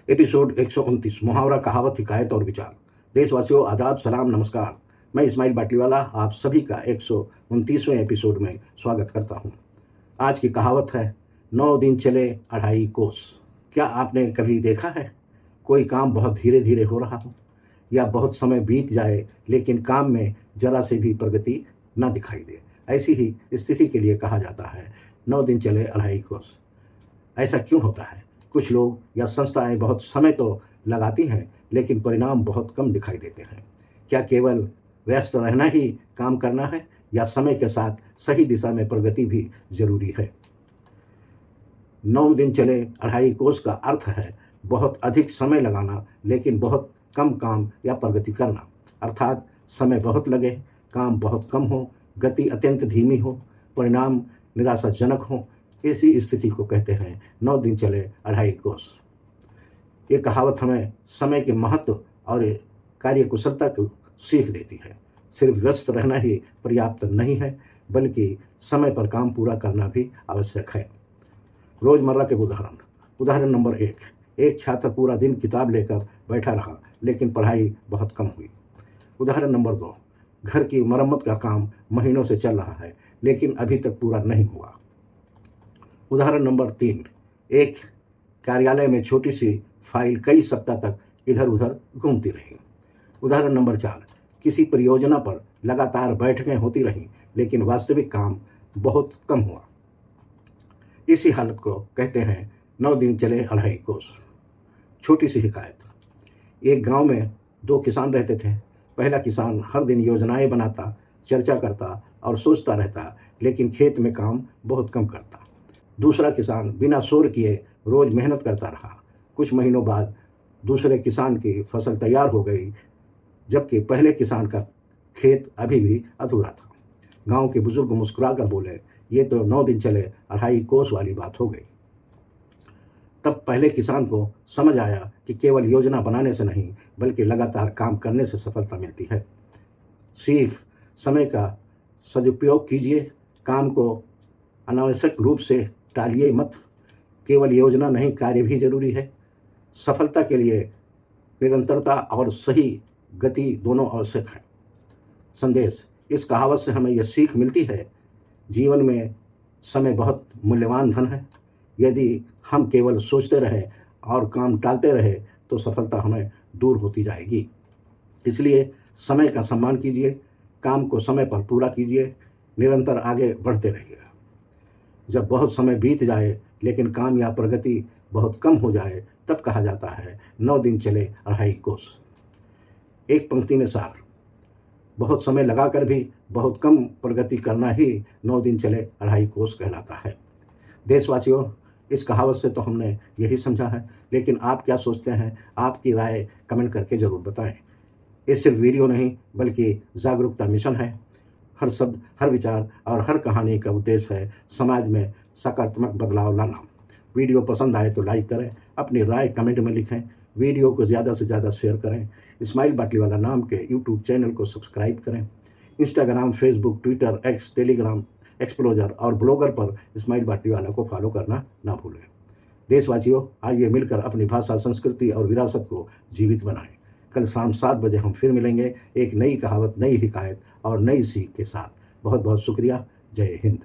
Episode 129 मुहावरा कहावत हिकायत और विचार। देशवासियों आदाब सलाम नमस्कार। मैं इस्माइल बाटलीवाला आप सभी का 129वें एपिसोड में स्वागत करता हूं। आज की कहावत है 9 दिन चले अढ़ाई कोस। क्या आपने कभी देखा है कोई काम बहुत धीरे धीरे हो रहा हो या बहुत समय बीत जाए लेकिन काम में जरा से भी प्रगति न दिखाई दे। ऐसी ही स्थिति के लिए कहा जाता है 9 दिन चले अढ़ाई कोस। ऐसा क्यों होता है? कुछ लोग या संस्थाएं बहुत समय तो लगाती हैं लेकिन परिणाम बहुत कम दिखाई देते हैं। क्या केवल व्यस्त रहना ही काम करना है या समय के साथ सही दिशा में प्रगति भी जरूरी है? 9 दिन चले अढ़ाई कोस का अर्थ है बहुत अधिक समय लगाना लेकिन बहुत कम काम या प्रगति करना। अर्थात समय बहुत लगे, काम बहुत कम हो, गति अत्यंत धीमी हो, परिणाम निराशाजनक हो। इसी स्थिति को कहते हैं 9 दिन चले अढ़ाई कोस। ये कहावत हमें समय के महत्व और कार्यकुशलता को सीख देती है। सिर्फ व्यस्त रहना ही पर्याप्त नहीं है बल्कि समय पर काम पूरा करना भी आवश्यक है। रोजमर्रा के उदाहरण नंबर 1, एक छात्र पूरा दिन किताब लेकर बैठा रहा लेकिन पढ़ाई बहुत कम हुई। उदाहरण नंबर 2, घर की मरम्मत का काम महीनों से चल रहा है लेकिन अभी तक पूरा नहीं हुआ। उदाहरण नंबर 3, एक कार्यालय में छोटी सी फाइल कई सप्ताह तक इधर उधर घूमती रही। उदाहरण नंबर 4, किसी परियोजना पर लगातार बैठकें होती रहीं लेकिन वास्तविक काम बहुत कम हुआ। इसी हालत को कहते हैं 9 दिन चले अढ़ाई कोस। छोटी सी हिकायत। एक गांव में 2 किसान रहते थे। पहला किसान हर दिन योजनाएं बनाता, चर्चा करता और सोचता रहता लेकिन खेत में काम बहुत कम करता। दूसरा किसान बिना शोर किए रोज मेहनत करता रहा। कुछ महीनों बाद दूसरे किसान की फसल तैयार हो गई जबकि पहले किसान का खेत अभी भी अधूरा था। गांव के बुजुर्ग मुस्कुराकर बोले, ये तो 9 दिन चले अढ़ाई कोस वाली बात हो गई। तब पहले किसान को समझ आया कि केवल योजना बनाने से नहीं बल्कि लगातार काम करने से सफलता मिलती है। सीख, समय का सदुपयोग कीजिए, काम को अनावश्यक रूप से टालिए मत। केवल योजना नहीं, कार्य भी जरूरी है। सफलता के लिए निरंतरता और सही गति दोनों आवश्यक है। संदेश, इस कहावत से हमें यह सीख मिलती है, जीवन में समय बहुत मूल्यवान धन है। यदि हम केवल सोचते रहें और काम टालते रहे तो सफलता हमें दूर होती जाएगी। इसलिए समय का सम्मान कीजिए, काम को समय पर पूरा कीजिए, निरंतर आगे बढ़ते रहिए। जब बहुत समय बीत जाए लेकिन काम या प्रगति बहुत कम हो जाए तब कहा जाता है 9 दिन चले अढ़ाई कोस। एक पंक्ति में सार, बहुत समय लगाकर भी बहुत कम प्रगति करना ही 9 दिन चले अढ़ाई कोस कहलाता है। देशवासियों, इस कहावत से तो हमने यही समझा है लेकिन आप क्या सोचते हैं? आपकी राय कमेंट करके ज़रूर बताएं। ये सिर्फ वीडियो नहीं बल्कि जागरूकता मिशन है। हर शब्द, हर विचार और हर कहानी का उद्देश्य है समाज में सकारात्मक बदलाव लाना। वीडियो पसंद आए तो लाइक करें, अपनी राय कमेंट में लिखें, वीडियो को ज़्यादा से ज़्यादा शेयर करें। इस्माइल बाटलीवाला नाम के यूट्यूब चैनल को सब्सक्राइब करें। Instagram, Facebook, Twitter, x, Telegram, एक्सप्लोजर और ब्लॉगर पर इस्माइल बाटलीवाला को फॉलो करना ना भूलें। देशवासियों, आइए मिलकर अपनी भाषा, संस्कृति और विरासत को जीवित बनाएं। कल शाम 7 बजे हम फिर मिलेंगे एक नई कहावत, नई हिकायत और नई सीख के साथ। बहुत बहुत शुक्रिया। जय हिंद।